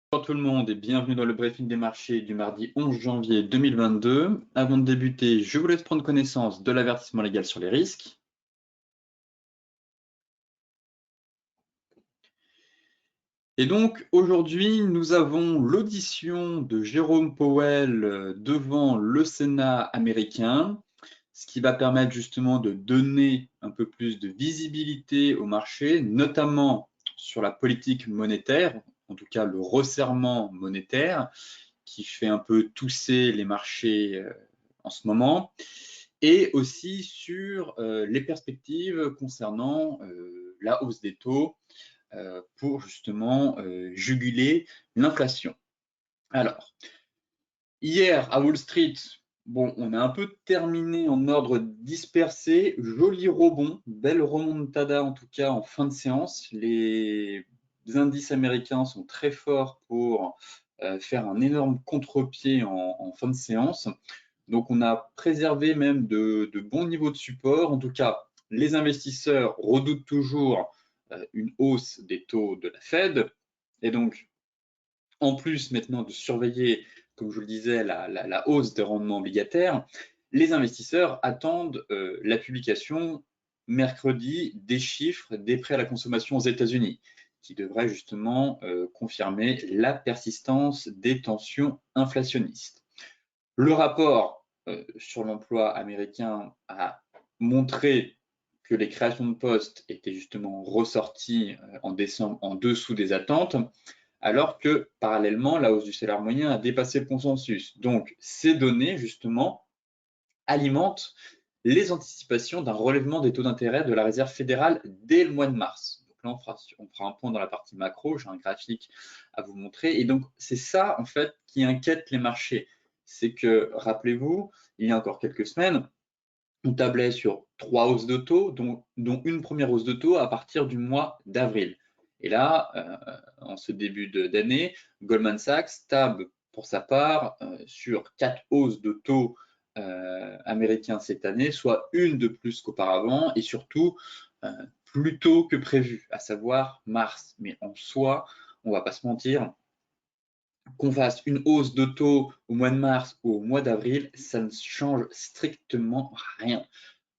Bonjour tout le monde et bienvenue dans le briefing des marchés du mardi 11 janvier 2022. Avant de débuter, je vous laisse prendre connaissance de l'avertissement légal sur les risques. Et donc aujourd'hui, nous avons l'audition de Jérôme Powell devant le Sénat américain, ce qui va permettre justement de donner un peu plus de visibilité au marché, notamment sur la politique monétaire, en tout cas le resserrement monétaire, qui fait un peu tousser les marchés en ce moment, et aussi sur les perspectives concernant la hausse des taux pour justement juguler l'inflation. Alors, hier à Wall Street, bon, on a un peu terminé en ordre dispersé, joli rebond, belle remontada en tout cas en fin de séance. Les indices américains sont très forts pour faire un énorme contre-pied en fin de séance. Donc on a préservé même de bons niveaux de support. En tout cas, les investisseurs redoutent toujours une hausse des taux de la Fed. Et donc, en plus maintenant de surveiller, comme je vous le disais, la hausse des rendements obligataires, les investisseurs attendent la publication mercredi des chiffres des prêts à la consommation aux États-Unis, qui devraient justement confirmer la persistance des tensions inflationnistes. Le rapport sur l'emploi américain a montré que les créations de postes étaient justement ressorties en décembre en dessous des attentes, alors que parallèlement, la hausse du salaire moyen a dépassé le consensus. Donc, ces données, justement, alimentent les anticipations d'un relèvement des taux d'intérêt de la Réserve fédérale dès le mois de mars. Donc là, on fera un point dans la partie macro, j'ai un graphique à vous montrer. Et donc, c'est ça, en fait, qui inquiète les marchés. C'est que, rappelez-vous, il y a encore quelques semaines, on tablait sur 3 hausses de taux, dont une première hausse de taux à partir du mois d'avril. Et là, en ce début d'année, Goldman Sachs table pour sa part sur 4 hausses de taux américains cette année, soit une de plus qu'auparavant et surtout plus tôt que prévu, à savoir mars. Mais en soi, on ne va pas se mentir, qu'on fasse une hausse de taux au mois de mars ou au mois d'avril, ça ne change strictement rien.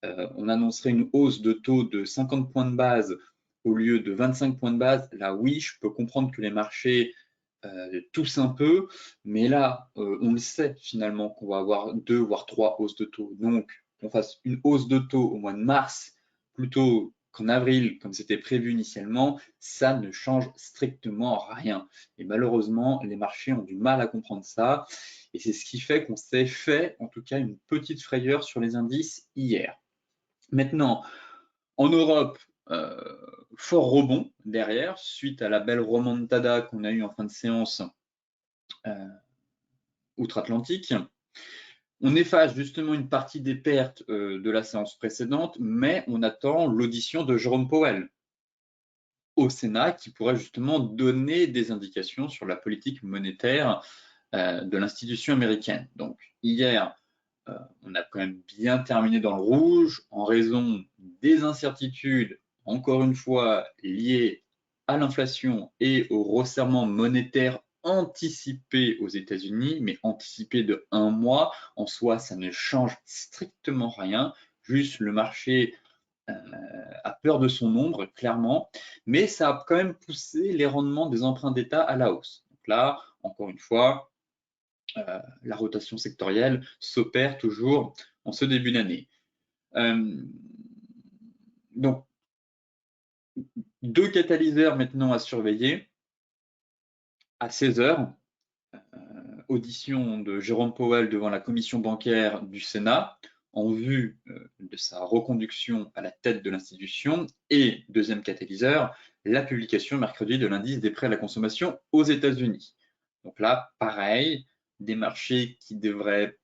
On annoncerait une hausse de taux de 50 points de base au lieu de 25 points de base. Là, oui, je peux comprendre que les marchés toussent un peu, mais là, on le sait finalement qu'on va avoir 2 voire 3 hausses de taux. Donc, qu'on fasse une hausse de taux au mois de mars plutôt qu'en avril, comme c'était prévu initialement, ça ne change strictement rien. Et malheureusement, les marchés ont du mal à comprendre ça. Et c'est ce qui fait qu'on s'est fait, en tout cas, une petite frayeur sur les indices hier. Maintenant, en Europe, fort rebond derrière, suite à la belle remontada qu'on a eue en fin de séance outre-Atlantique. On efface justement une partie des pertes de la séance précédente, mais on attend l'audition de Jérôme Powell au Sénat qui pourrait justement donner des indications sur la politique monétaire de l'institution américaine. Donc hier, on a quand même bien terminé dans le rouge en raison des incertitudes, encore une fois, liées à l'inflation et au resserrement monétaire anticipé aux États-Unis, mais anticipé de 1 mois. En soi, ça ne change strictement rien. Juste le marché a peur de son ombre, clairement, mais ça a quand même poussé les rendements des emprunts d'État à la hausse. Donc là, encore une fois, la rotation sectorielle s'opère toujours en ce début d'année. Donc, 2 catalyseurs maintenant à surveiller. À 16h, audition de Jérôme Powell devant la commission bancaire du Sénat en vue de sa reconduction à la tête de l'institution. Et deuxième catalyseur, la publication mercredi de l'indice des prêts à la consommation aux États-Unis. Donc là, pareil, des marchés qui devraient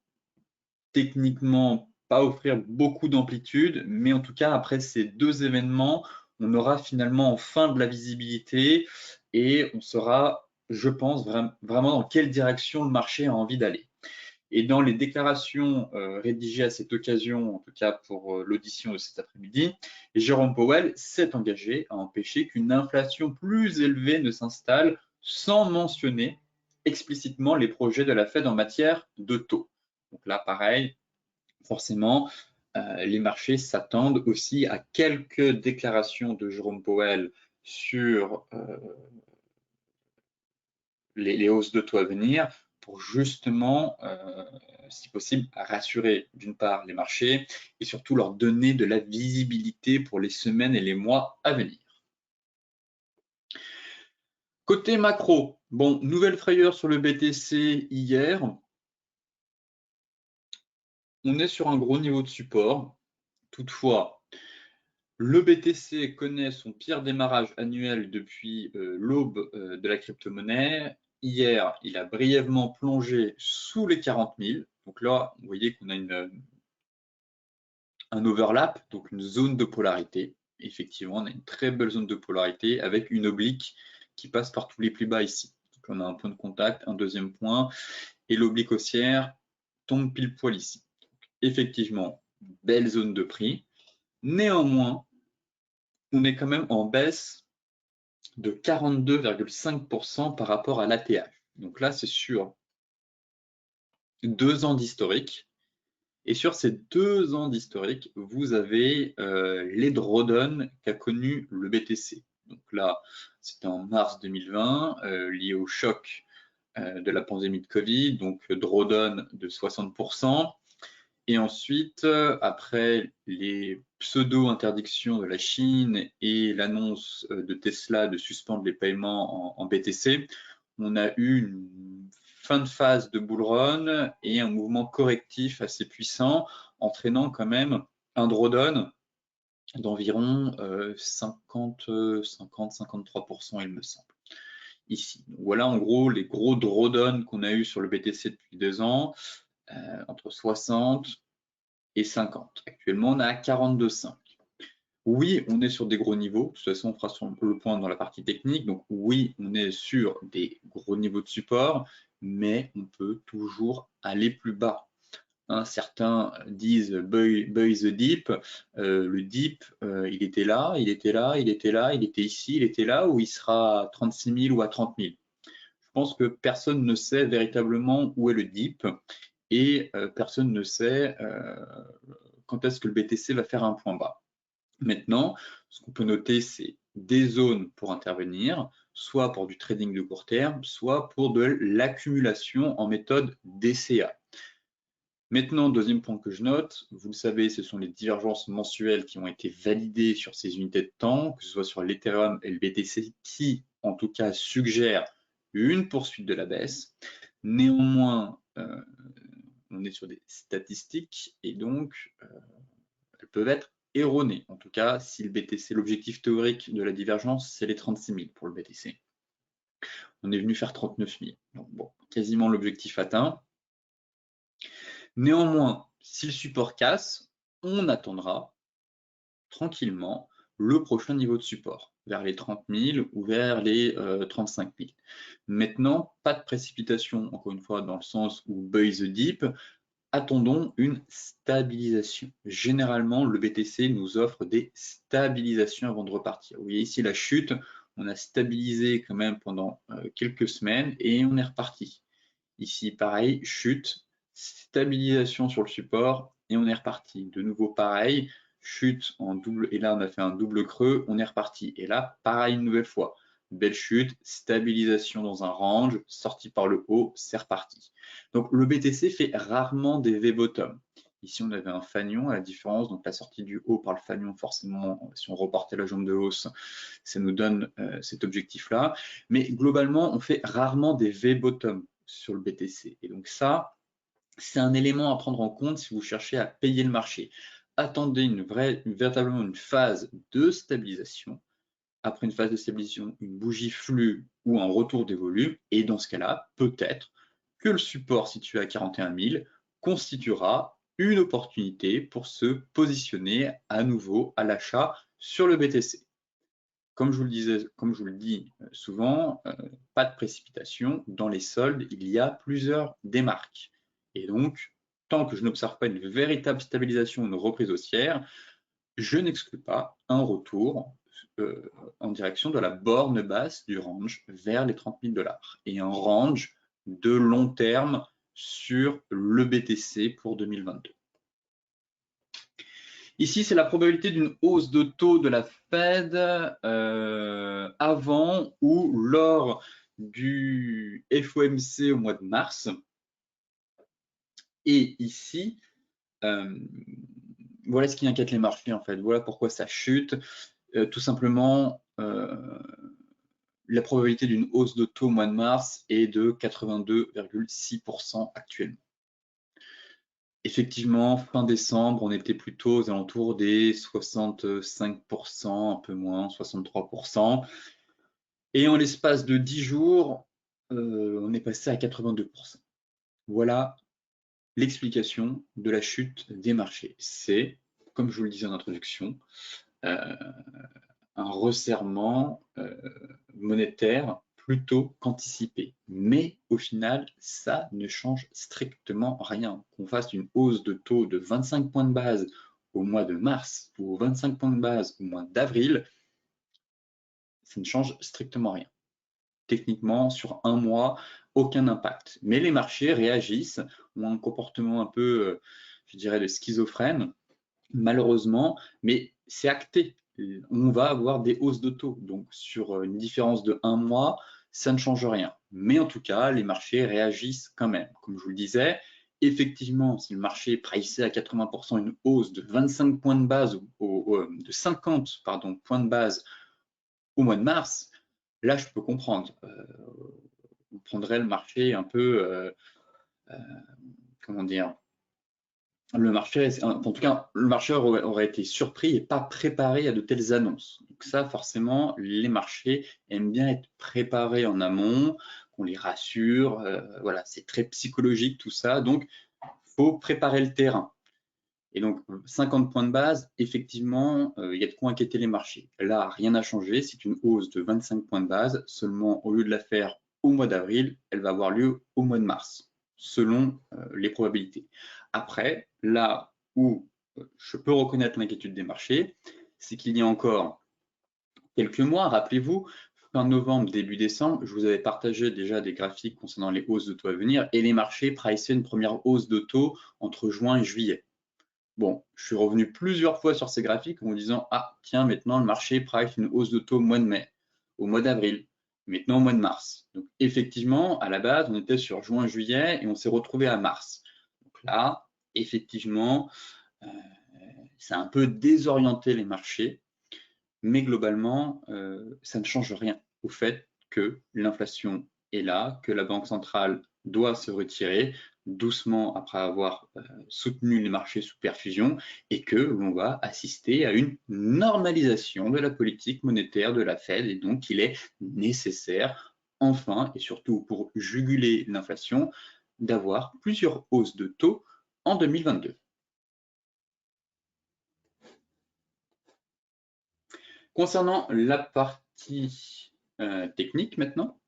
techniquement pas offrir beaucoup d'amplitude, mais en tout cas, après ces 2 événements, on aura finalement enfin de la visibilité et on saura, je pense, vraiment dans quelle direction le marché a envie d'aller. Et dans les déclarations rédigées à cette occasion, en tout cas pour l'audition de cet après-midi, Jérôme Powell s'est engagé à empêcher qu'une inflation plus élevée ne s'installe sans mentionner explicitement les projets de la Fed en matière de taux. Donc là, pareil, forcément, les marchés s'attendent aussi à quelques déclarations de Jérôme Powell sur les hausses de taux à venir pour justement, si possible, rassurer d'une part les marchés et surtout leur donner de la visibilité pour les semaines et les mois à venir. Côté macro, bon, nouvelle frayeur sur le BTC hier. On est sur un gros niveau de support. Toutefois, le BTC connaît son pire démarrage annuel depuis l'aube de la crypto-monnaie. Hier, il a brièvement plongé sous les 40 000. Donc là, vous voyez qu'on a un overlap, donc une zone de polarité. Effectivement, on a une très belle zone de polarité avec une oblique qui passe par tous les plus bas ici. Donc on a un point de contact, un deuxième point, et l'oblique haussière tombe pile poil ici. Donc, effectivement, belle zone de prix. Néanmoins, on est quand même en baisse de 42,5% par rapport à l'ATH. Donc là, c'est sur 2 ans d'historique. Et sur ces 2 ans d'historique, vous avez les drawdowns qu'a connu le BTC. Donc là, c'était en mars 2020, lié au choc de la pandémie de Covid, donc drawdown de 60%. Et ensuite, après les pseudo-interdictions de la Chine et l'annonce de Tesla de suspendre les paiements en BTC, on a eu une fin de phase de bull run et un mouvement correctif assez puissant, entraînant quand même un drawdown d'environ 50-53%, il me semble, ici. Donc voilà en gros les gros drawdowns qu'on a eu sur le BTC depuis 2 ans, entre 60 et 50. Actuellement, on est à 42,5. Oui, on est sur des gros niveaux. De toute façon, on fera sur le point dans la partie technique. Donc oui, on est sur des gros niveaux de support, mais on peut toujours aller plus bas. Hein, certains disent buy the dip. Le dip, il était là, il était là, il était là, il était ici, il était là, ou il sera à 36 000 ou à 30 000. Je pense que personne ne sait véritablement où est le dip et personne ne sait quand est-ce que le BTC va faire un point bas. Maintenant, ce qu'on peut noter, c'est des zones pour intervenir, soit pour du trading de court terme, soit pour de l'accumulation en méthode DCA. Maintenant, deuxième point que je note, vous le savez, ce sont les divergences mensuelles qui ont été validées sur ces unités de temps, que ce soit sur l'Ethereum et le BTC, qui en tout cas suggèrent une poursuite de la baisse. Néanmoins, on est sur des statistiques et donc elles peuvent être erronées. En tout cas, si le BTC, l'objectif théorique de la divergence, c'est les 36 000 pour le BTC. On est venu faire 39 000. Donc bon, quasiment l'objectif atteint. Néanmoins, si le support casse, on attendra tranquillement le prochain niveau de support, vers les 30 000 ou vers les 35 000. Maintenant, pas de précipitation, encore une fois, dans le sens où buy the dip, attendons une stabilisation. Généralement, le BTC nous offre des stabilisations avant de repartir. Vous voyez ici la chute, on a stabilisé quand même pendant quelques semaines et on est reparti. Ici, pareil, chute, stabilisation sur le support et on est reparti. De nouveau, pareil, chute en double, et là on a fait un double creux, on est reparti. Et là, pareil une nouvelle fois. Belle chute, stabilisation dans un range, sortie par le haut, c'est reparti. Donc le BTC fait rarement des V-bottom. Ici, on avait un fanion à la différence, donc la sortie du haut par le fanion, forcément, si on reportait la jambe de hausse, ça nous donne cet objectif-là. Mais globalement, on fait rarement des V-bottom sur le BTC. Et donc ça, c'est un élément à prendre en compte si vous cherchez à payer le marché. Attendez véritablement une phase de stabilisation. Après une phase de stabilisation, une bougie flux ou un retour des volumes. Et dans ce cas-là, peut-être que le support situé à 41 000 constituera une opportunité pour se positionner à nouveau à l'achat sur le BTC. Comme je vous le dis souvent, pas de précipitation. Dans les soldes, il y a plusieurs démarques. Et donc, tant que je n'observe pas une véritable stabilisation, une reprise haussière, je n'exclus pas un retour en direction de la borne basse du range vers les 30 000 $ et un range de long terme sur le BTC pour 2022. Ici, c'est la probabilité d'une hausse de taux de la Fed avant ou lors du FOMC au mois de mars. Et ici, voilà ce qui inquiète les marchés en fait. Voilà pourquoi ça chute. Tout simplement, la probabilité d'une hausse de taux au mois de mars est de 82,6% actuellement. Effectivement, fin décembre, on était plutôt aux alentours des 65%, un peu moins, 63%. Et en l'espace de 10 jours, on est passé à 82%. Voilà l'explication de la chute des marchés. C'est, comme je vous le disais en introduction, un resserrement monétaire plutôt qu'anticipé. Mais au final, ça ne change strictement rien. Qu'on fasse une hausse de taux de 25 points de base au mois de mars ou 25 points de base au mois d'avril, ça ne change strictement rien. Techniquement, sur un mois, aucun impact. Mais les marchés réagissent, ont un comportement un peu, je dirais, de schizophrène, malheureusement, mais c'est acté. On va avoir des hausses de taux. Donc, sur une différence de un mois, ça ne change rien. Mais en tout cas, les marchés réagissent quand même. Comme je vous le disais, effectivement, si le marché est pricé à 80% une hausse de 25 points de base, de 50 points de base au mois de mars, là, je peux comprendre. On prendrait le marché un peu, comment dire, le marché, en tout cas, le marché aurait été surpris et pas préparé à de telles annonces. Donc ça, forcément, les marchés aiment bien être préparés en amont, qu'on les rassure. Voilà, c'est très psychologique tout ça. Donc, faut préparer le terrain. Et donc, 50 points de base, effectivement, il y a de quoi inquiéter les marchés. Là, rien n'a changé. C'est une hausse de 25 points de base. Seulement, au lieu de la faire au mois d'avril, elle va avoir lieu au mois de mars, selon les probabilités. Après, là où je peux reconnaître l'inquiétude des marchés, c'est qu'il y a encore quelques mois, rappelez-vous, fin novembre, début décembre, je vous avais partagé déjà des graphiques concernant les hausses de taux à venir et les marchés priçaient une première hausse de taux entre juin et juillet. Bon, je suis revenu plusieurs fois sur ces graphiques en me disant « Ah, tiens, maintenant le marché price une hausse de taux au mois de mai, au mois d'avril, maintenant au mois de mars. » Donc effectivement, à la base, on était sur juin-juillet et on s'est retrouvé à mars. Donc là, effectivement, ça a un peu désorienté les marchés, mais globalement, ça ne change rien au fait que l'inflation est là, que la Banque centrale doit se retirer doucement après avoir soutenu les marchés sous perfusion et que l'on va assister à une normalisation de la politique monétaire de la Fed et donc il est nécessaire, enfin et surtout pour juguler l'inflation, d'avoir plusieurs hausses de taux en 2022. Concernant la partie technique maintenant,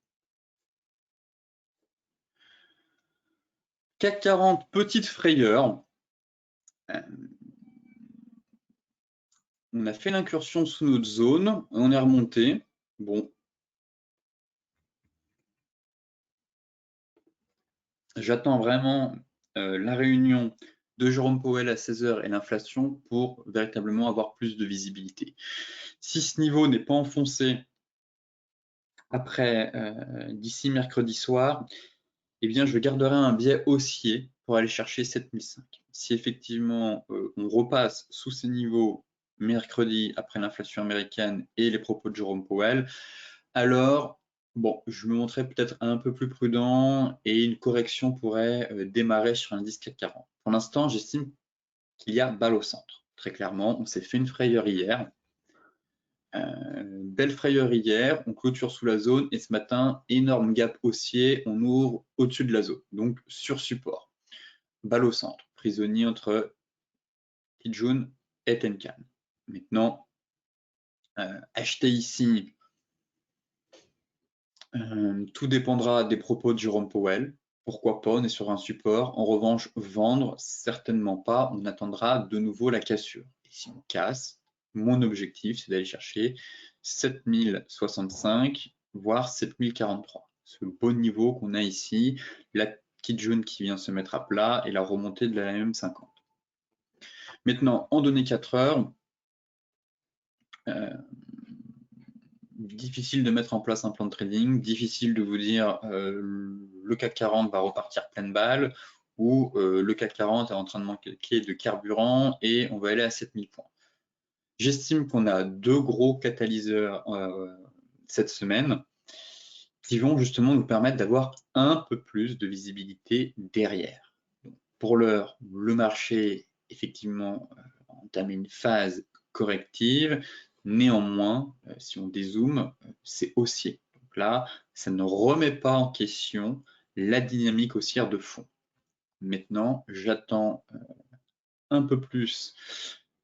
CAC 40, petite frayeur. On a fait l'incursion sous notre zone, on est remonté. Bon, j'attends vraiment la réunion de Jérôme Powell à 16 h et l'inflation pour véritablement avoir plus de visibilité. Si ce niveau n'est pas enfoncé après d'ici mercredi soir, eh bien, je garderai un biais haussier pour aller chercher 7005. Si effectivement on repasse sous ces niveaux mercredi après l'inflation américaine et les propos de Jérôme Powell, alors bon, je me montrerai peut-être un peu plus prudent et une correction pourrait démarrer sur l'indice CAC 40. Pour l'instant, j'estime qu'il y a balle au centre. Très clairement, on s'est fait une frayeur hier. Belle frayeur hier, on clôture sous la zone et ce matin, énorme gap haussier, on ouvre au-dessus de la zone, donc sur support. Balle au centre, prisonnier entre Kijun et Tenkan. Maintenant, acheter ici, tout dépendra des propos de Jérôme Powell. Pourquoi pas, on est sur un support. En revanche, vendre, certainement pas. On attendra de nouveau la cassure. Et si on casse, mon objectif, c'est d'aller chercher 7065, voire 7043. Ce beau niveau qu'on a ici, la petite jaune qui vient se mettre à plat et la remontée de la MM50. Maintenant, en données 4 heures, difficile de mettre en place un plan de trading, difficile de vous dire le CAC 40 va repartir pleine balle ou le CAC 40 est en train de manquer de carburant et on va aller à 7000 points. J'estime qu'on a deux gros catalyseurs cette semaine qui vont justement nous permettre d'avoir un peu plus de visibilité derrière. Donc, pour l'heure, le marché effectivement entame une phase corrective. Néanmoins, si on dézoome, c'est haussier. Donc là, ça ne remet pas en question la dynamique haussière de fond. Maintenant, j'attends un peu plus,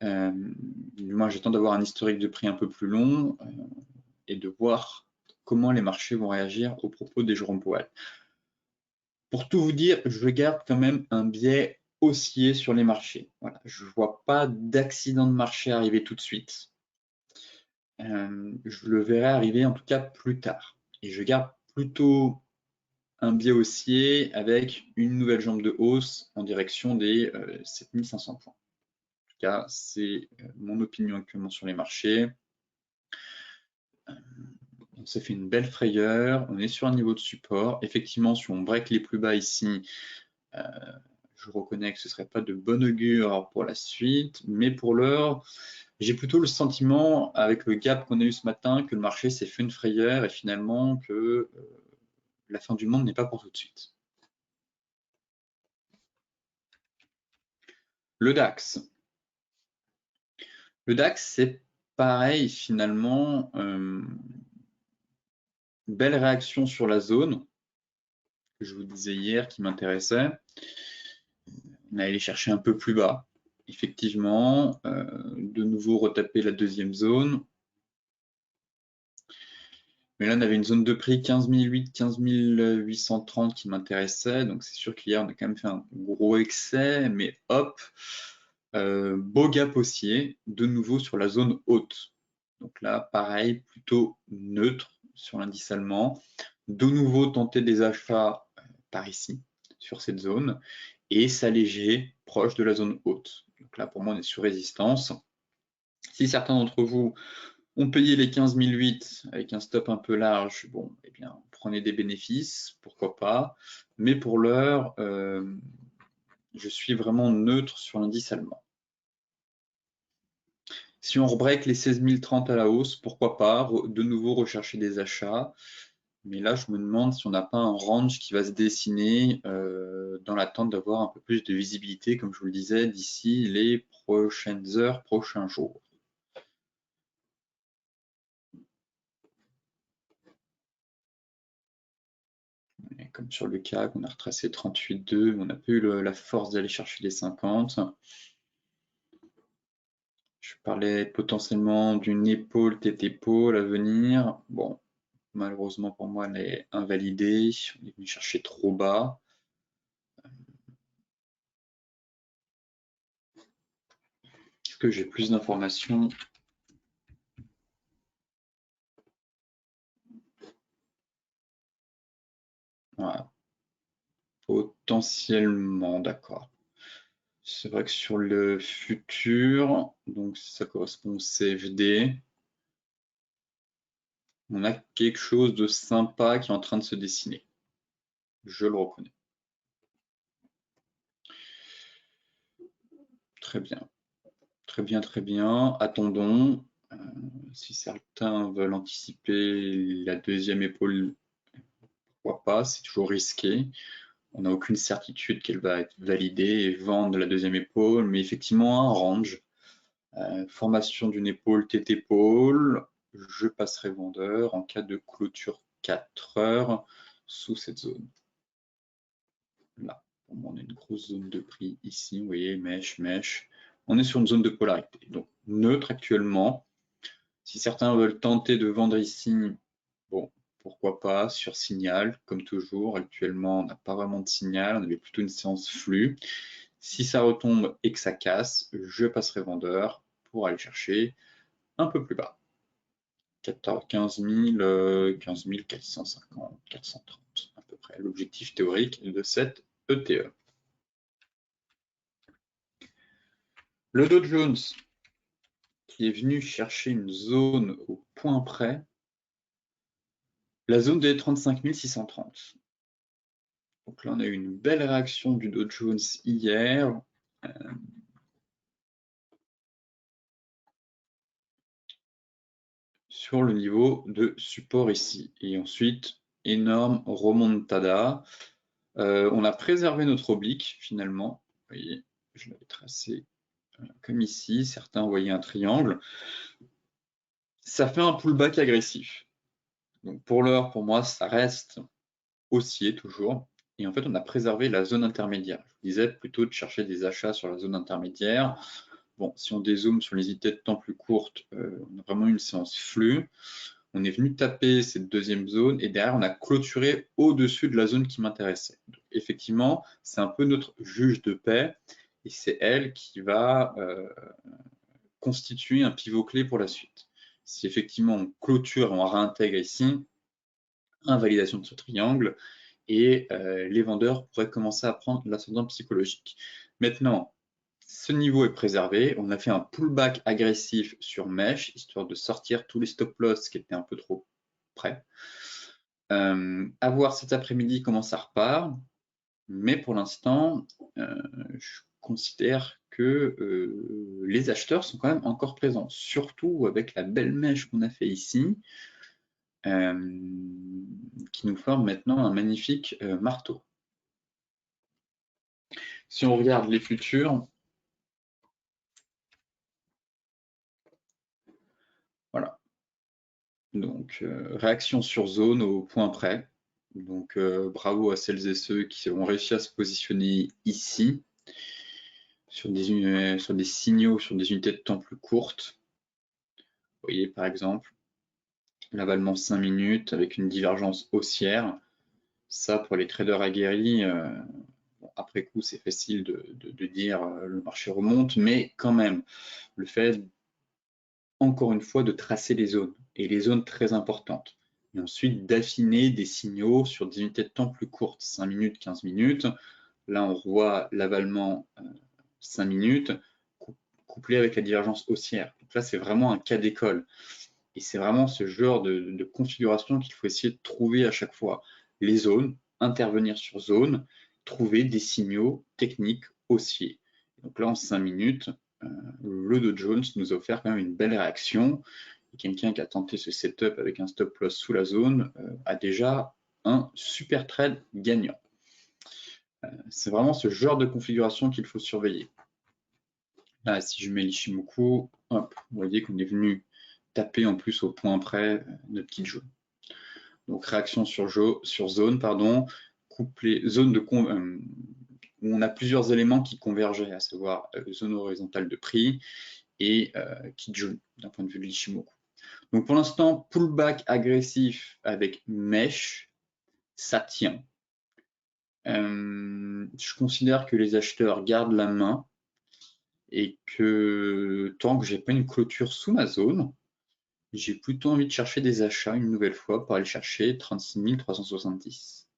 du moins j'attends d'avoir un historique de prix un peu plus long et de voir comment les marchés vont réagir aux propos des Jérôme Powell. Pour tout vous dire, je garde quand même un biais haussier sur les marchés. Voilà, je ne vois pas d'accident de marché arriver tout de suite. Je le verrai arriver en tout cas plus tard. Et je garde plutôt un biais haussier avec une nouvelle jambe de hausse en direction des 7500 points. En tout cas, c'est mon opinion actuellement sur les marchés. On s'est fait une belle frayeur, on est sur un niveau de support. Effectivement, si on break les plus bas ici, je reconnais que ce ne serait pas de bon augure pour la suite, mais pour l'heure, j'ai plutôt le sentiment, avec le gap qu'on a eu ce matin, que le marché s'est fait une frayeur et finalement que la fin du monde n'est pas pour tout de suite. Le DAX. Le DAX, c'est pareil finalement. Belle réaction sur la zone que je vous disais hier qui m'intéressait. On est allé chercher un peu plus bas. Effectivement, de nouveau retaper la deuxième zone. Mais là, on avait une zone de prix 15 008, 15 830 qui m'intéressait. Donc, c'est sûr qu'hier, on a quand même fait un gros excès. Mais hop, beau gap haussier, de nouveau sur la zone haute. Donc là, pareil, plutôt neutre sur l'indice allemand. De nouveau, tenter des achats par ici, sur cette zone, et s'alléger proche de la zone haute. Donc là, pour moi, on est sur résistance. Si certains d'entre vous ont payé les 15 008 avec un stop un peu large, bon, eh bien, prenez des bénéfices, pourquoi pas. Mais pour l'heure, je suis vraiment neutre sur l'indice allemand. Si on rebreak les 16 030 à la hausse, pourquoi pas de nouveau rechercher des achats. Mais là, je me demande si on n'a pas un range qui va se dessiner dans l'attente d'avoir un peu plus de visibilité, comme je vous le disais, d'ici les prochaines heures, prochains jours. Et comme sur le CAC, on a retracé 38,2, on n'a pas eu la force d'aller chercher les 50. Je parlais potentiellement d'une épaule tête-épaule à venir. Bon, malheureusement pour moi, elle est invalidée. On est venu chercher trop bas. Est-ce que j'ai plus d'informations? Voilà. Potentiellement, d'accord. C'est vrai que sur le futur, donc ça correspond au CFD, on a quelque chose de sympa qui est en train de se dessiner. Je le reconnais. Très bien. Très bien, très bien. Attendons. Si certains veulent anticiper la deuxième épaule, pourquoi pas, c'est toujours risqué. On n'a aucune certitude qu'elle va être validée et vendre la deuxième épaule, mais effectivement un range. Formation d'une épaule tête-épaule, je passerai vendeur en cas de clôture 4 heures sous cette zone. Là, on a une grosse zone de prix ici, vous voyez, mèche, mèche. On est sur une zone de polarité, donc neutre actuellement. Si certains veulent tenter de vendre ici, bon, pourquoi pas, sur signal, comme toujours. Actuellement, on n'a pas vraiment de signal, on avait plutôt une séance flux. Si ça retombe et que ça casse, je passerai vendeur pour aller chercher un peu plus bas. 15 450, 430 à peu près, l'objectif théorique de cette ETE. Le Dow Jones, qui est venu chercher une zone au point près, la zone des 35 630. Donc là, on a eu une belle réaction du Dow Jones hier. Sur le niveau de support ici. Et ensuite, énorme remontada. On a préservé notre oblique finalement. Vous voyez, je l'avais tracé comme ici. Certains voyaient un triangle. Ça fait un pullback agressif. Donc pour l'heure, pour moi, ça reste haussier toujours. Et en fait, on a préservé la zone intermédiaire. Je vous disais plutôt de chercher des achats sur la zone intermédiaire. Bon, si on dézoome sur les unités de temps plus courtes, on a vraiment une séance flux. On est venu taper cette deuxième zone et derrière, on a clôturé au-dessus de la zone qui m'intéressait. Effectivement, c'est un peu notre juge de paix et c'est elle qui va constituer un pivot clé pour la suite. Si effectivement on clôture et on réintègre ici, invalidation de ce triangle et les vendeurs pourraient commencer à prendre l'ascendant psychologique. Maintenant, ce niveau est préservé. On a fait un pullback agressif sur mèche, histoire de sortir tous les stop loss qui étaient un peu trop près. À voir cet après-midi comment ça repart. Mais pour l'instant, je considère que les acheteurs sont quand même encore présents, surtout avec la belle mèche qu'on a fait ici, qui nous forme maintenant un magnifique marteau. Si on regarde les futurs, voilà. Donc, réaction sur zone au point près. Donc, bravo à celles et ceux qui ont réussi à se positionner ici, sur des signaux, sur des unités de temps plus courtes. Vous voyez, par exemple, l'avalement 5 minutes avec une divergence haussière. Ça, pour les traders aguerris, bon, après coup, c'est facile de dire le marché remonte, mais quand même, le fait, encore une fois, de tracer les zones, et les zones très importantes. Et ensuite, d'affiner des signaux sur des unités de temps plus courtes, 5 minutes, 15 minutes. Là, on revoit l'avalement 5 minutes couplé avec la divergence haussière. Donc là, c'est vraiment un cas d'école. Et c'est vraiment ce genre de configuration qu'il faut essayer de trouver à chaque fois. Les zones, intervenir sur zone, trouver des signaux techniques haussiers. Donc là, en 5 minutes, le Dow Jones nous a offert quand même une belle réaction. Et quelqu'un qui a tenté ce setup avec un stop loss sous la zone a déjà un super trade gagnant. C'est vraiment ce genre de configuration qu'il faut surveiller. Là, si je mets l'Ishimoku, hop, vous voyez qu'on est venu taper en plus au point près notre petite jaune. Donc réaction sur zone, pardon, couplée, zone de où on a plusieurs éléments qui convergeaient, à savoir zone horizontale de prix et kit jaune d'un point de vue de l'Ishimoku. Donc pour l'instant, pullback agressif avec mèche, ça tient. Je considère que les acheteurs gardent la main et que tant que j'ai pas une clôture sous ma zone, j'ai plutôt envie de chercher des achats une nouvelle fois pour aller chercher 36 370.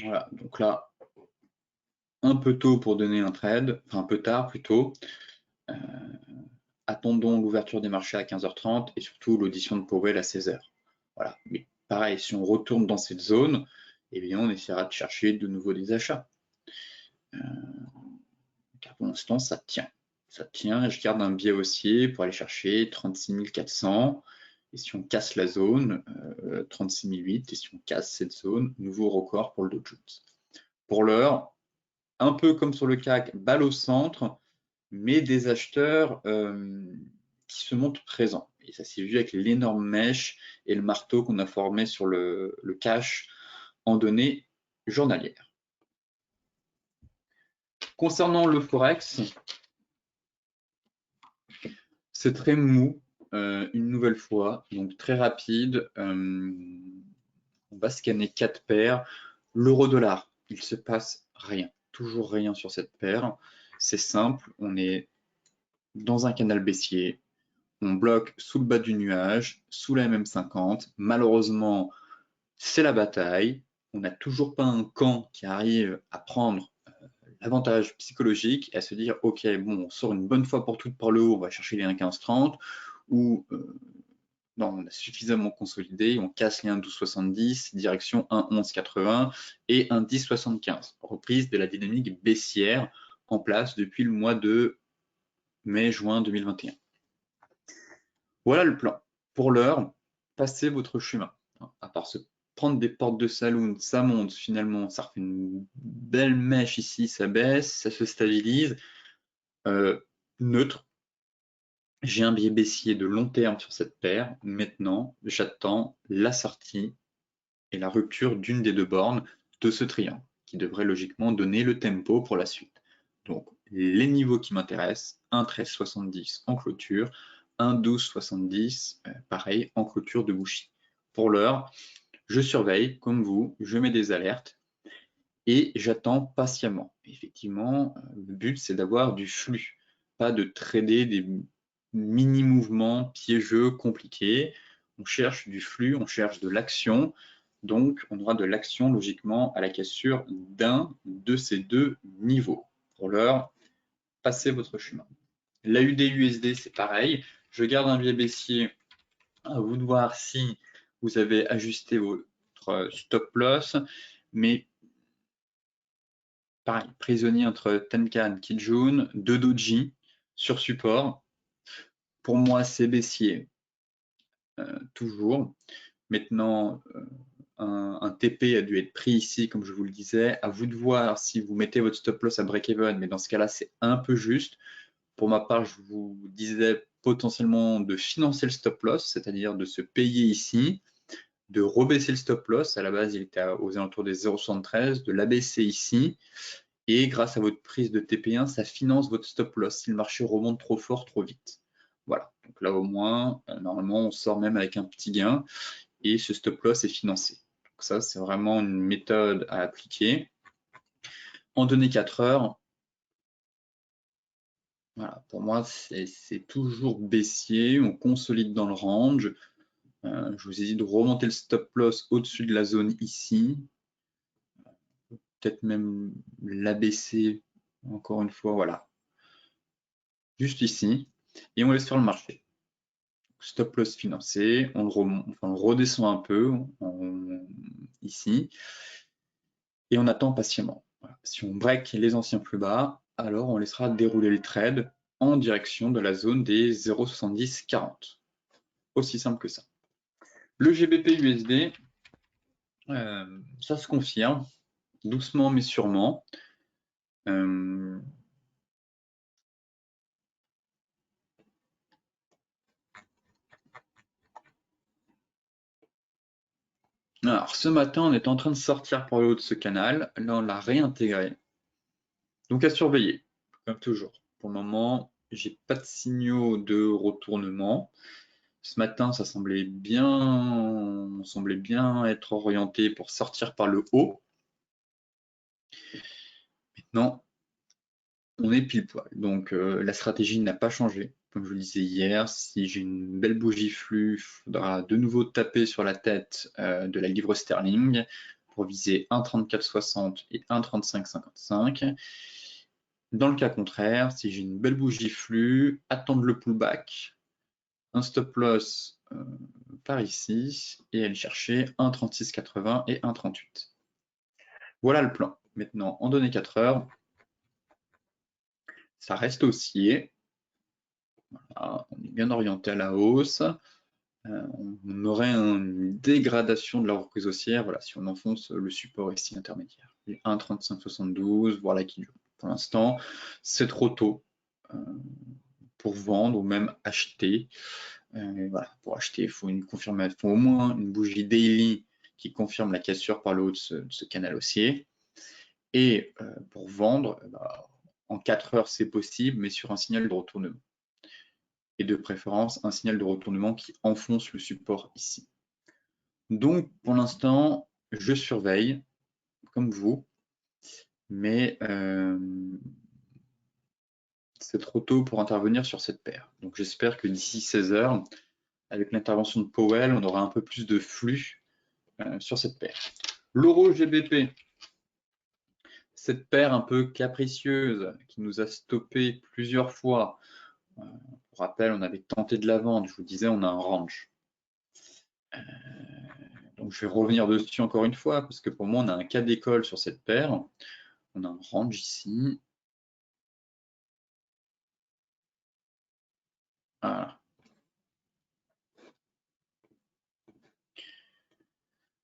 Voilà, donc là, un peu tôt pour donner un trade, enfin un peu tard plutôt. Attendons l'ouverture des marchés à 15h30 et surtout l'audition de Powell à 16h. Voilà, mais pareil, si on retourne dans cette zone, eh bien, on essaiera de chercher de nouveau des achats. Car pour l'instant, ça tient. Ça tient, je garde un biais haussier pour aller chercher 36 400. Et si on casse la zone, 36 008, et si on casse cette zone, nouveau record pour le Dow Jones. Pour l'heure, un peu comme sur le CAC, balle au centre, mais des acheteurs qui se montrent présents. Et ça s'est vu avec l'énorme mèche et le marteau qu'on a formé sur le cash en données journalières. Concernant le Forex, c'est très mou, une nouvelle fois, donc très rapide. On va scanner 4 paires. L'euro-dollar, il se passe rien. toujours rien sur cette paire. C'est simple, on est dans un canal baissier, on bloque sous le bas du nuage, sous la MM50. Malheureusement, c'est la bataille. On n'a toujours pas un camp qui arrive à prendre l'avantage psychologique et à se dire ok, bon, on sort une bonne fois pour toutes par le haut, on va chercher les 1,1530 ou non, on a suffisamment consolidé, on casse les 1,1270, direction 1,1180 et 1,1075. Reprise de la dynamique baissière en place depuis le mois de mai-juin 2021. Voilà le plan. Pour l'heure, passez votre chemin. À part se prendre des portes de saloon, ça monte finalement, ça refait une belle mèche ici, ça baisse, ça se stabilise. Neutre. J'ai un biais baissier de long terme sur cette paire. Maintenant, j'attends la sortie et la rupture d'une des deux bornes de ce triangle, qui devrait logiquement donner le tempo pour la suite. Donc, les niveaux qui m'intéressent, 1,1370 en clôture, 1,1270, pareil, en clôture de bougie. Pour l'heure, je surveille, comme vous, je mets des alertes et j'attends patiemment. Effectivement, le but, c'est d'avoir du flux, pas de trader des mini-mouvements piégeux, compliqués. On cherche du flux, on cherche de l'action. Donc, on aura de l'action logiquement à la cassure d'un de ces deux niveaux. Pour l'heure, passez votre chemin. L'AUD-USD, c'est pareil. Je garde un biais baissier. À vous de voir si vous avez ajusté votre stop loss. Mais pareil, prisonnier entre Tenkan, Kijun, 2 doji sur support. Pour moi, c'est baissier. Toujours. Maintenant, un TP a dû être pris ici, comme je vous le disais. À vous de voir si vous mettez votre stop loss à break-even, mais dans ce cas-là, c'est un peu juste. Pour ma part, je vous disais potentiellement de financer le stop loss, c'est-à-dire de se payer ici, de rebaisser le stop loss. À la base, il était aux alentours des 0,73, de l'abaisser ici. Et grâce à votre prise de TP1, ça finance votre stop loss si le marché remonte trop fort, trop vite. Voilà, donc là au moins, normalement, on sort même avec un petit gain et ce stop loss est financé. Donc ça, c'est vraiment une méthode à appliquer. En données 4 heures, voilà, pour moi, c'est toujours baissier, on consolide dans le range. Je vous ai dit de remonter le stop loss au-dessus de la zone ici, peut-être même l'abaisser encore une fois, voilà, juste ici, et on laisse faire le marché. Stop loss financé, on le redescend un peu ici, et on attend patiemment. Voilà. Si on break les anciens plus bas, alors on laissera dérouler le trade en direction de la zone des 0,70-40. Aussi simple que ça. Le GBP USD, ça se confirme, doucement mais sûrement. Alors, ce matin, on est en train de sortir par le haut de ce canal. Là, on l'a réintégré. Donc, à surveiller, comme toujours. Pour le moment, j'ai pas de signaux de retournement. Ce matin, ça semblait bien, on semblait bien être orienté pour sortir par le haut. Maintenant, on est pile poil. Donc, la stratégie n'a pas changé. Comme je vous le disais hier, si j'ai une belle bougie flux, il faudra de nouveau taper sur la tête de la livre sterling pour viser 1,3460 et 1,3555. Dans le cas contraire, si j'ai une belle bougie flux, attendre le pullback, un stop loss par ici et aller chercher 1,3680 et 1,38. Voilà le plan. Maintenant, en données 4 heures, ça reste haussier. Voilà, on est bien orienté à la hausse. On aurait une dégradation de la reprise haussière voilà, si on enfonce le support ici intermédiaire. 1,3572, voilà qui joue. Pour l'instant, c'est trop tôt pour vendre ou même acheter. Voilà, pour acheter, il faut au moins une bougie daily qui confirme la cassure par le haut de ce canal haussier. Et pour vendre, en 4 heures, c'est possible, mais sur un signal de retournement. Et de préférence, un signal de retournement qui enfonce le support ici. Donc, pour l'instant, je surveille, comme vous. mais c'est trop tôt pour intervenir sur cette paire. Donc j'espère que d'ici 16 heures, avec l'intervention de Powell, on aura un peu plus de flux sur cette paire. L'euro GBP, cette paire un peu capricieuse qui nous a stoppé plusieurs fois. Pour rappel, on avait tenté de la vendre, je vous disais, on a un range. Donc je vais revenir dessus encore une fois, parce que pour moi, on a un cas d'école sur cette paire. On a un range ici. Voilà.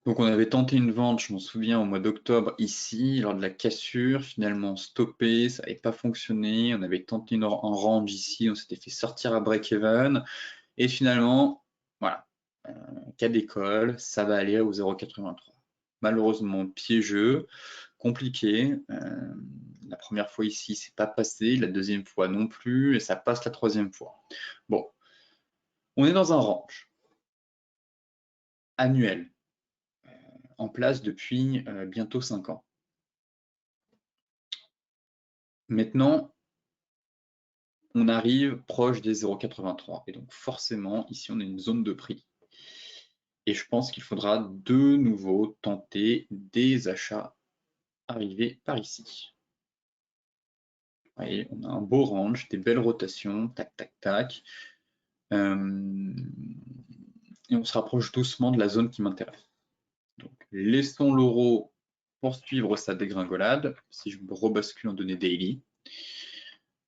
Donc on avait tenté une vente, je m'en souviens, au mois d'octobre ici, lors de la cassure, finalement stoppé, ça n'avait pas fonctionné. On avait tenté en range ici, on s'était fait sortir à break-even. Et finalement, voilà, cas d'école, ça va aller au 0,83. Malheureusement, piégeux, compliqué. La première fois ici, c'est pas passé, la deuxième fois non plus, et ça passe la troisième fois. Bon, on est dans un range annuel, en place depuis bientôt 5 ans. Maintenant, on arrive proche des 0,83, et donc forcément, ici, on a une zone de prix. Et je pense qu'il faudra de nouveau tenter des achats arrivés par ici. Vous voyez, on a un beau range, des belles rotations, tac, tac, tac. Et on se rapproche doucement de la zone qui m'intéresse. Donc, laissons l'euro poursuivre sa dégringolade. Si je me rebascule en données daily,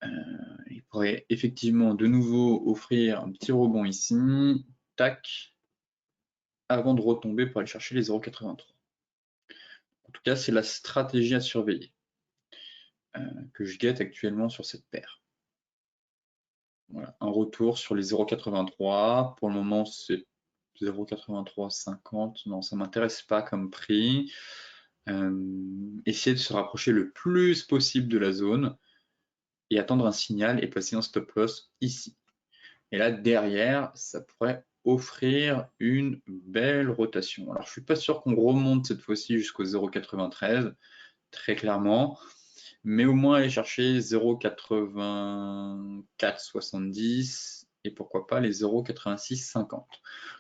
il pourrait effectivement de nouveau offrir un petit rebond ici, tac, avant de retomber pour aller chercher les 0,83. En tout cas, c'est la stratégie à surveiller que je guette actuellement sur cette paire. Voilà, un retour sur les 0,83. Pour le moment, c'est 0,8350. Non, ça ne m'intéresse pas comme prix. Essayer de se rapprocher le plus possible de la zone et attendre un signal et placer un stop loss ici. Et là, derrière, ça pourrait offrir une belle rotation. Alors, je ne suis pas sûr qu'on remonte cette fois-ci jusqu'au 0,93, très clairement, mais au moins aller chercher 0,8470 et pourquoi pas les 0,8650.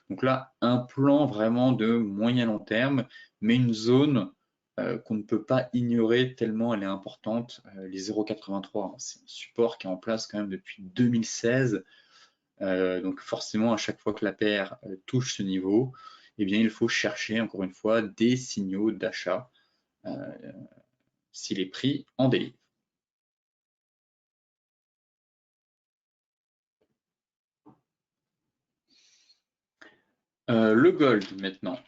Donc là, un plan vraiment de moyen long terme, mais une zone qu'on ne peut pas ignorer tellement elle est importante. Les 0,83, c'est un support qui est en place quand même depuis 2016. Donc forcément, à chaque fois que la paire touche ce niveau, eh bien, il faut chercher encore une fois des signaux d'achat s'il est pris en délivre. Le gold maintenant.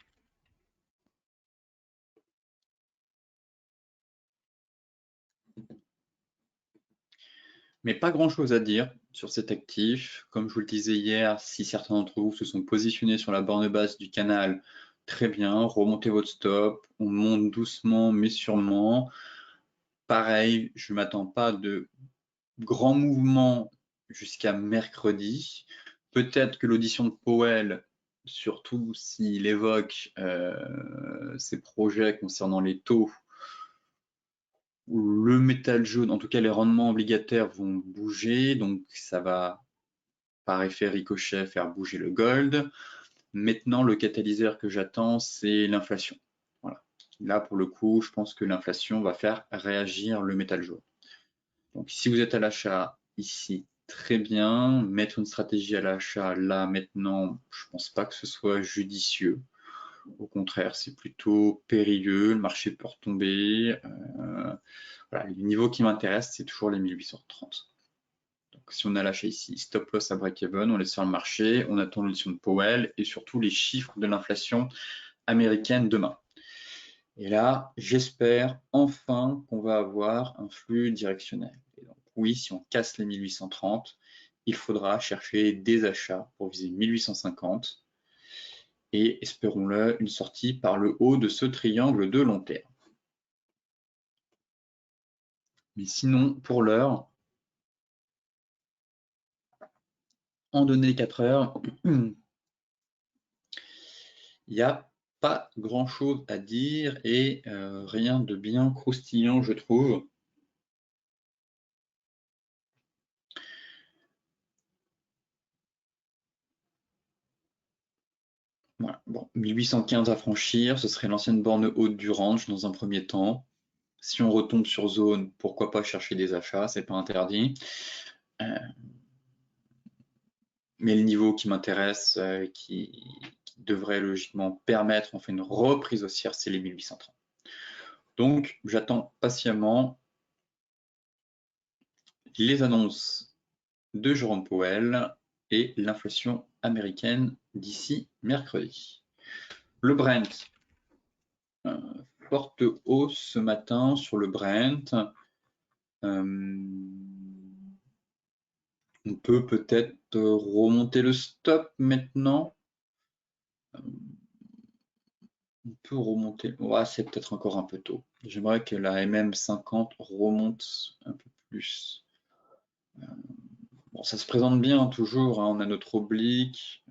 Mais pas grand-chose à dire sur cet actif. Comme je vous le disais hier, si certains d'entre vous se sont positionnés sur la borne basse du canal, très bien, remontez votre stop, on monte doucement mais sûrement. Pareil, je ne m'attends pas de grands mouvements jusqu'à mercredi. Peut-être que l'audition de Powell, surtout s'il évoque ses projets concernant les taux, le métal jaune, en tout cas les rendements obligataires vont bouger, donc ça va par effet ricochet faire bouger le gold. Maintenant, le catalyseur que j'attends, c'est l'inflation. Voilà. Là, pour le coup, je pense que l'inflation va faire réagir le métal jaune. Donc, si vous êtes à l'achat ici, très bien. Mettre une stratégie à l'achat là, maintenant, je ne pense pas que ce soit judicieux. Au contraire, c'est plutôt périlleux. Le marché peut retomber. Voilà, les niveaux qui m'intéressent, c'est toujours les 1830. Donc, si on a lâché ici, stop loss à break-even, on laisse faire le marché, on attend l'audition de Powell et surtout les chiffres de l'inflation américaine demain. Et là, j'espère enfin qu'on va avoir un flux directionnel. Et donc, oui, si on casse les 1830, il faudra chercher des achats pour viser 1850 et, espérons-le, une sortie par le haut de ce triangle de long terme. Mais sinon, pour l'heure, en données 4 heures, il y a pas grand-chose à dire et rien de bien croustillant, je trouve. Voilà. Bon, 1815 à franchir, ce serait l'ancienne borne haute du range dans un premier temps. Si on retombe sur zone, pourquoi pas chercher des achats, c'est pas interdit. Mais le niveau qui m'intéresse, qui devrait logiquement permettre, on fait une reprise haussière, c'est les 1830. Donc, j'attends patiemment les annonces de Jérôme Powell et l'inflation américaine d'ici mercredi. Le Brent, forte hausse ce matin sur le Brent. On peut peut-être remonter le stop maintenant. On peut remonter. Ouais, c'est peut-être encore un peu tôt. J'aimerais que la MM50 remonte un peu plus. Bon, ça se présente bien toujours, hein, on a notre oblique.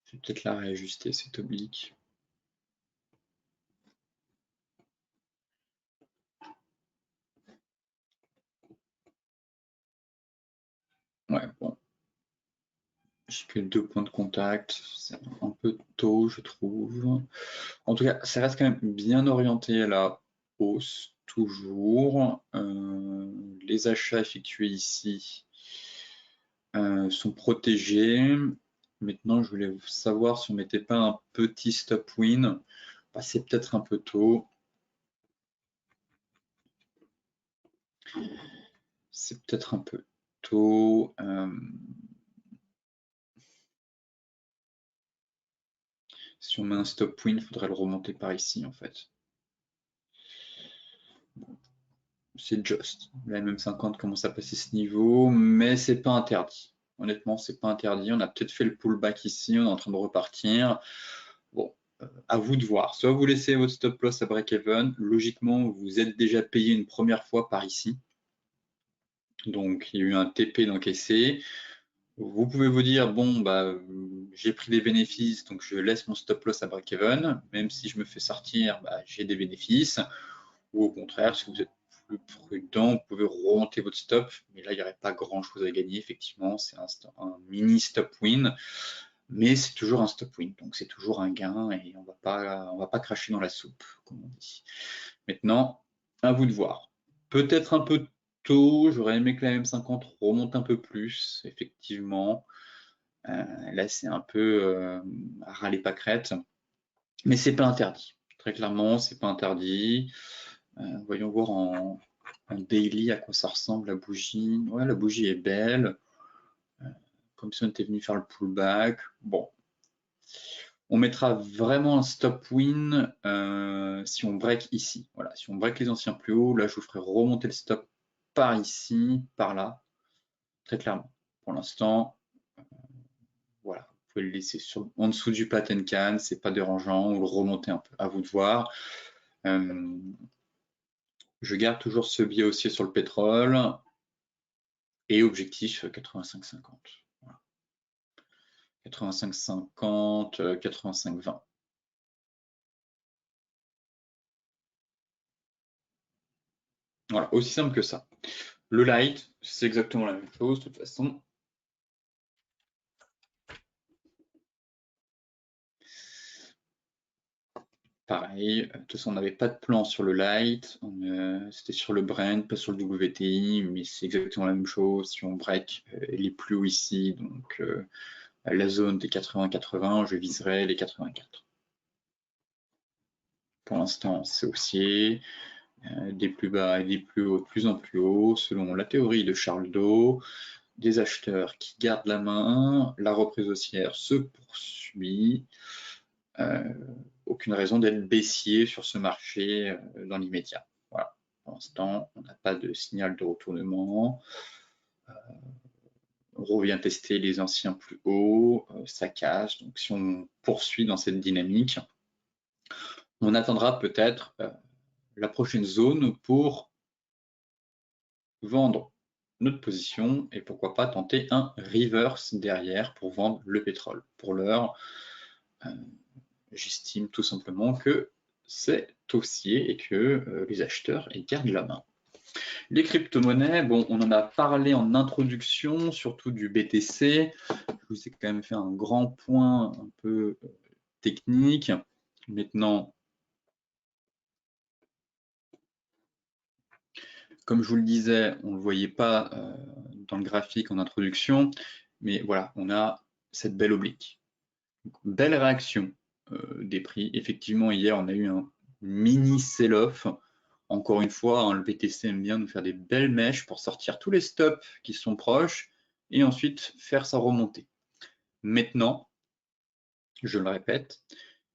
Je vais peut-être la réajuster, cette oblique. Ouais, bon. J'ai que 2 points de contact. C'est un peu tôt, je trouve. En tout cas, ça reste quand même bien orienté à la hausse, toujours. Les achats effectués ici sont protégés. Maintenant, je voulais savoir si on mettait pas un petit stop win. Bah, c'est peut-être un peu tôt. C'est peut-être un peu tôt. Si on met un stop win, il faudrait le remonter par ici, en fait. C'est just. La MM50 commence à passer ce niveau, mais c'est pas interdit. Honnêtement, c'est pas interdit. On a peut-être fait le pullback ici, on est en train de repartir. Bon, à vous de voir. Soit vous laissez votre stop loss à break-even. Logiquement, vous êtes déjà payé une première fois par ici. Donc, il y a eu un TP d'encaissé. Vous pouvez vous dire, bon, bah, j'ai pris des bénéfices, donc je laisse mon stop loss à break-even. Même si je me fais sortir, bah, j'ai des bénéfices. Ou au contraire, si vous êtes plus prudent, vous pouvez remonter votre stop, mais là, il n'y aurait pas grand-chose à gagner, effectivement, c'est un mini stop win, mais c'est toujours un stop win, donc c'est toujours un gain et on va pas cracher dans la soupe, comme on dit. Maintenant, à vous de voir. Peut-être un peu tôt, j'aurais aimé que la M50 remonte un peu plus, effectivement. Là, c'est un peu à râler pâquerette, mais c'est pas interdit. Très clairement, c'est pas interdit. Voyons voir en daily à quoi ça ressemble la bougie. Ouais, la bougie est belle. Comme si on était venu faire le pullback. Bon. On mettra vraiment un stop win si on break ici. Voilà, si on break les anciens plus hauts, là je vous ferai remonter le stop par ici, par là, très clairement. Pour l'instant, voilà, vous pouvez le laisser en dessous du pattern can, c'est pas dérangeant, ou le remonter un peu, à vous de voir. Je garde toujours ce biais haussier sur le pétrole et objectif 85,50. Voilà. 85,50, 85,20. Voilà, aussi simple que ça. Le light, c'est exactement la même chose de toute façon. Pareil, de toute façon, on n'avait pas de plan sur le light, c'était sur le Brent, pas sur le WTI, mais c'est exactement la même chose. Si on break les plus hauts ici, donc la zone des 80-80, je viserai les 84. Pour l'instant, c'est haussier, des plus bas et des plus hauts de plus en plus haut, selon la théorie de Charles Dow, des acheteurs qui gardent la main, la reprise haussière se poursuit. Aucune raison d'être baissier sur ce marché dans l'immédiat. Voilà. Pour l'instant, on n'a pas de signal de retournement. On revient tester les anciens plus hauts, ça casse. Donc si on poursuit dans cette dynamique, on attendra peut-être la prochaine zone pour vendre notre position et pourquoi pas tenter un reverse derrière pour vendre le pétrole. Pour l'heure, j'estime tout simplement que c'est haussier et que les acheteurs y gardent la main. Les crypto-monnaies, bon, on en a parlé en introduction, surtout du BTC. Je vous ai quand même fait un grand point un peu technique. Maintenant, comme je vous le disais, on ne le voyait pas dans le graphique en introduction, mais voilà, on a cette belle oblique. Donc, belle réaction des prix. Effectivement, hier, on a eu un mini sell-off. Encore une fois, hein, le BTC aime bien nous faire des belles mèches pour sortir tous les stops qui sont proches et ensuite faire sa remontée. Maintenant, je le répète,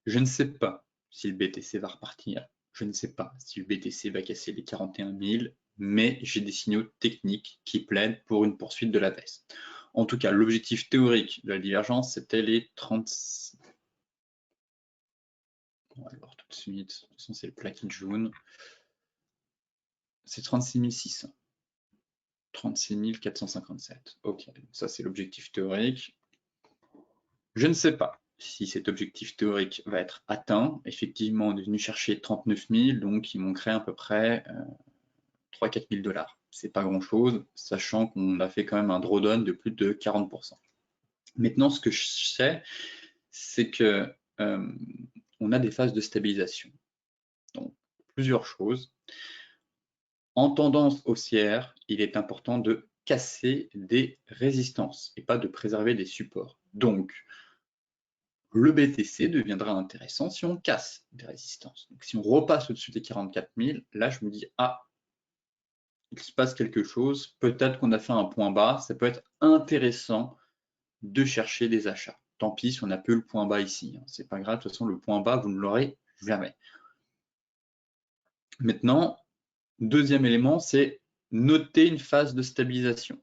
je ne sais pas si le BTC va repartir. Je ne sais pas si le BTC va casser les 41 000, mais j'ai des signaux techniques qui plaident pour une poursuite de la baisse. En tout cas, l'objectif théorique de la divergence, c'était les 36. On va voir tout de suite. De toute façon, c'est le plaquis jaune. C'est 36 600. 36 457. Ok, ça c'est l'objectif théorique. Je ne sais pas si cet objectif théorique va être atteint. Effectivement, on est venu chercher 39 000, donc il manquerait à peu près 3-4 000 $. C'est pas grand-chose, sachant qu'on a fait quand même un drawdown de plus de 40%. Maintenant, ce que je sais, c'est que on a des phases de stabilisation. Donc, plusieurs choses. En tendance haussière, il est important de casser des résistances et pas de préserver des supports. Donc, le BTC deviendra intéressant si on casse des résistances. Donc, si on repasse au-dessus des 44 000, là, je me dis, ah, il se passe quelque chose, peut-être qu'on a fait un point bas, ça peut être intéressant de chercher des achats. Tant pis si on a peu le point bas ici, hein. C'est pas grave, de toute façon, le point bas, vous ne l'aurez jamais. Maintenant, deuxième élément, c'est noter une phase de stabilisation.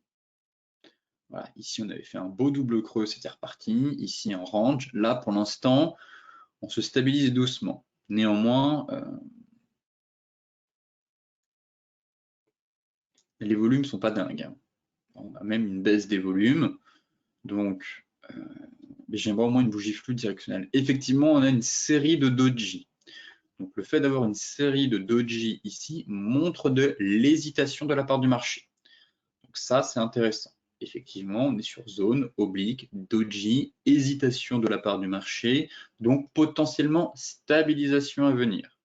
Voilà, ici, on avait fait un beau double creux, c'était reparti. Ici, un range. Là, pour l'instant, on se stabilise doucement. Néanmoins, les volumes ne sont pas dingues, hein. On a même une baisse des volumes. Donc, j'aimerais au moins une bougie flux directionnelle. Effectivement, on a une série de doji. Donc, le fait d'avoir une série de doji ici montre de l'hésitation de la part du marché. Donc ça, c'est intéressant. Effectivement, on est sur zone, oblique, doji, hésitation de la part du marché, donc potentiellement stabilisation à venir.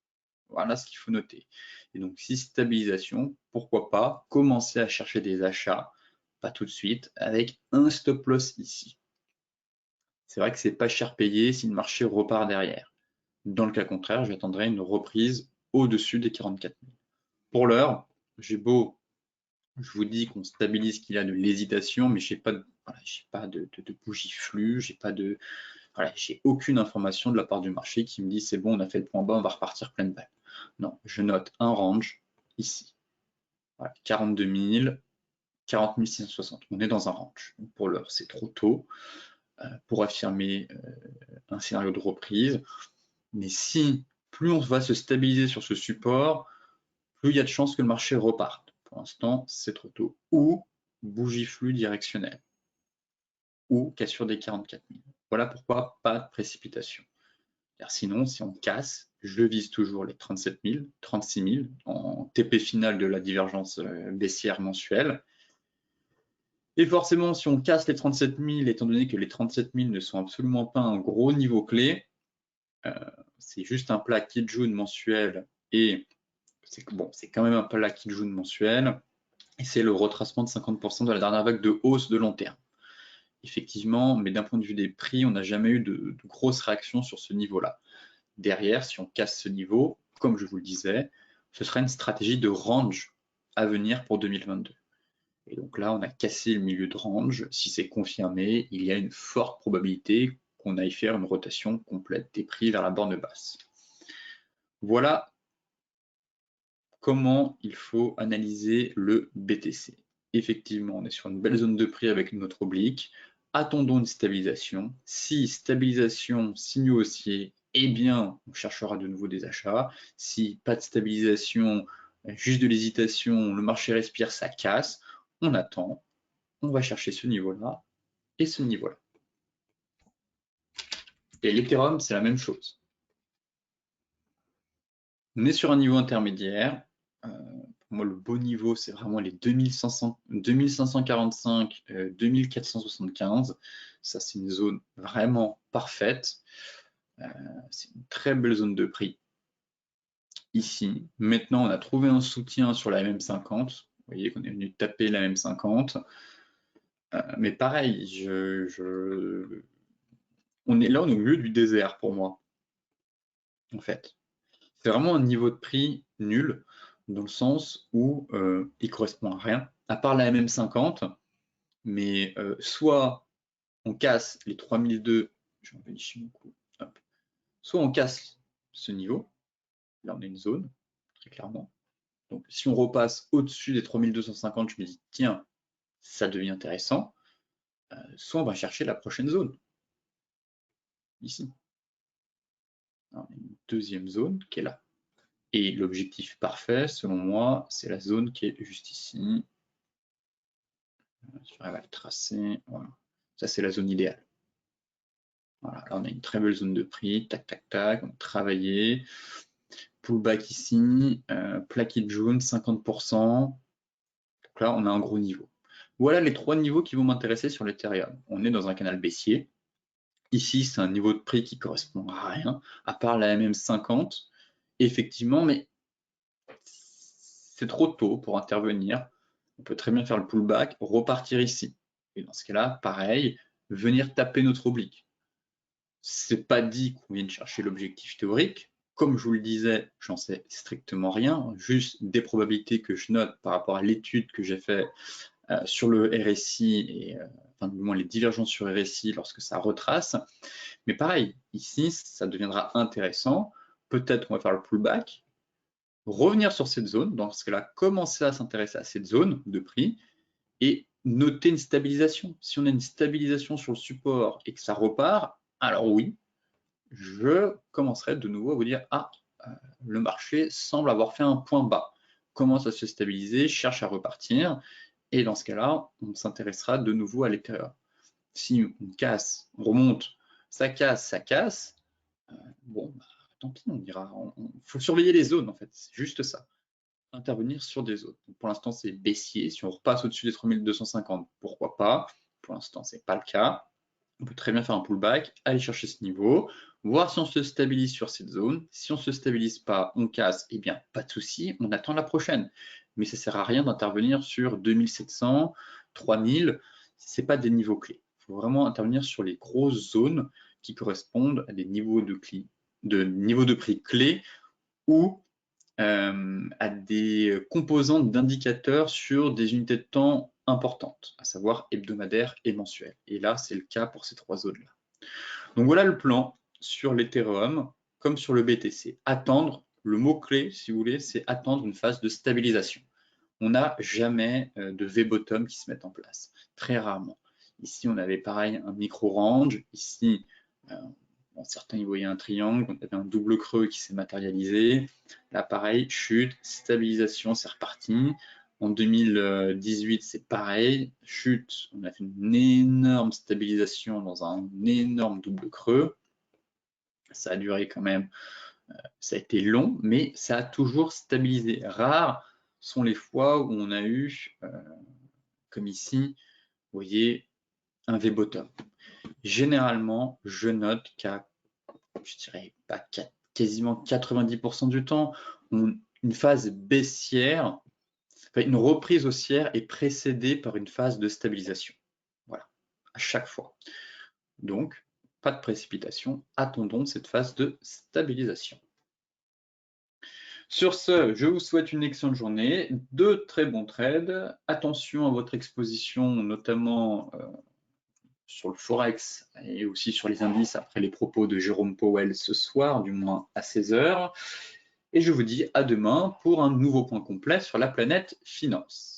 Voilà ce qu'il faut noter. Et donc, si stabilisation, pourquoi pas commencer à chercher des achats, pas tout de suite, avec un stop loss ici. C'est vrai que c'est pas cher payé si le marché repart derrière. Dans le cas contraire, j'attendrai une reprise au-dessus des 44 000. Pour l'heure, j'ai beau, je vous dis qu'on stabilise qu'il y a de l'hésitation, mais j'ai pas de, voilà, pas de bougie flux, j'ai aucune information de la part du marché qui me dit c'est bon, on a fait le point bas, on va repartir pleine balle. Non, je note un range ici. Voilà, 42 000, 40 660. On est dans un range. Pour l'heure, c'est trop tôt pour affirmer un scénario de reprise. Mais si plus on va se stabiliser sur ce support, plus il y a de chances que le marché reparte. Pour l'instant, c'est trop tôt. Ou bougie flux directionnelle. Ou cassure des 44 000. Voilà pourquoi pas de précipitation. Car sinon, si on casse, je vise toujours les 37 000, 36 000 en TP final de la divergence baissière mensuelle. Et forcément, si on casse les 37 000, étant donné que les 37 000 ne sont absolument pas un gros niveau clé, c'est juste un plat Kijun mensuel et c'est bon, c'est quand même un plat Kijun mensuel et c'est le retracement de 50% de la dernière vague de hausse de long terme. Effectivement, mais d'un point de vue des prix, on n'a jamais eu de grosses réactions sur ce niveau-là. Derrière, si on casse ce niveau, comme je vous le disais, ce sera une stratégie de range à venir pour 2022. Et donc là, on a cassé le milieu de range. Si c'est confirmé, il y a une forte probabilité qu'on aille faire une rotation complète des prix vers la borne basse. Voilà comment il faut analyser le BTC. Effectivement, on est sur une belle zone de prix avec notre oblique. Attendons une stabilisation. Si stabilisation, signaux haussiers, eh bien, on cherchera de nouveau des achats. Si pas de stabilisation, juste de l'hésitation, le marché respire, ça casse, on attend, on va chercher ce niveau-là et ce niveau-là. Et l'Ethereum, c'est la même chose. On est sur un niveau intermédiaire. Pour moi, le beau niveau, c'est vraiment les 2545, 2475. Ça, c'est une zone vraiment parfaite. C'est une très belle zone de prix. Ici, maintenant, on a trouvé un soutien sur la MM50. Vous voyez qu'on est venu taper la MM50. Mais pareil, on est là au milieu du désert pour moi, en fait. C'est vraiment un niveau de prix nul, dans le sens où il correspond à rien, à part la MM50, mais soit on casse les 3002, je vais vérifier mon coup, hop. Soit on casse ce niveau, là on a une zone, très clairement. Donc si on repasse au-dessus des 3250, je me dis tiens, ça devient intéressant, soit on va chercher la prochaine zone, ici. Alors, une deuxième zone qui est là. Et l'objectif parfait, selon moi, c'est la zone qui est juste ici. Je vais le tracer. Voilà. Ça, c'est la zone idéale. Voilà. Là, on a une très belle zone de prix. Tac, tac, tac. On a travaillé. Pullback ici. Plaquette jaune, 50%. Donc là, on a un gros niveau. Voilà les trois niveaux qui vont m'intéresser sur l'Ethereum. On est dans un canal baissier. Ici, c'est un niveau de prix qui correspond à rien, à part la MM50. Effectivement, mais c'est trop tôt pour intervenir. On peut très bien faire le pullback, repartir ici. Et dans ce cas-là, pareil, venir taper notre oblique. C'est pas dit qu'on vienne chercher l'objectif théorique. Comme je vous le disais, j'en sais strictement rien, juste des probabilités que je note par rapport à l'étude que j'ai fait sur le RSI et enfin, du moins les divergences sur RSI lorsque ça retrace. Mais pareil, ici, ça deviendra intéressant. Peut-être qu'on va faire le pullback, revenir sur cette zone, dans ce cas-là, commencer à s'intéresser à cette zone de prix et noter une stabilisation. Si on a une stabilisation sur le support et que ça repart, alors oui, je commencerai de nouveau à vous dire, ah, le marché semble avoir fait un point bas, commence à se stabiliser, cherche à repartir, et dans ce cas-là, on s'intéressera de nouveau à l'Ethereum. Si on casse, on remonte, ça casse, bon, bah, tant pis, on dira, il faut surveiller les zones en fait, c'est juste ça. Intervenir sur des zones. Donc, pour l'instant, c'est baissier. Si on repasse au-dessus des 3250, pourquoi pas. Pour l'instant, ce n'est pas le cas. On peut très bien faire un pullback, aller chercher ce niveau, voir si on se stabilise sur cette zone. Si on ne se stabilise pas, on casse, eh bien, pas de souci, on attend la prochaine. Mais ça ne sert à rien d'intervenir sur 2700, 3000, ce n'est pas des niveaux clés. Il faut vraiment intervenir sur les grosses zones qui correspondent à des niveaux de prix clés ou à des composantes d'indicateurs sur des unités de temps importantes, à savoir hebdomadaires et mensuelles. Et là, c'est le cas pour ces trois zones-là. Donc voilà le plan sur l'Ethereum comme sur le BTC. Attendre, le mot-clé, si vous voulez, c'est attendre une phase de stabilisation. On n'a jamais de V-bottom qui se met en place, très rarement. Ici, on avait pareil un micro-range. Ici, bon, certains y voyaient un triangle, on avait un double creux qui s'est matérialisé. Là, pareil, chute, stabilisation, c'est reparti. En 2018, c'est pareil, chute, on a fait une énorme stabilisation dans un énorme double creux. Ça a duré quand même, ça a été long, mais ça a toujours stabilisé. Rares sont les fois où on a eu, comme ici, vous voyez, un V-bottom. Généralement, je note qu'à, je dirais pas quasiment 90% du temps, une phase baissière, une reprise haussière est précédée par une phase de stabilisation. Voilà, à chaque fois. Donc, pas de précipitation, attendons cette phase de stabilisation. Sur ce, je vous souhaite une excellente journée, de très bons trades. Attention à votre exposition, notamment sur le Forex et aussi sur les indices après les propos de Jérôme Powell ce soir, du moins à 16 h. Et je vous dis à demain pour un nouveau point complet sur la planète finance.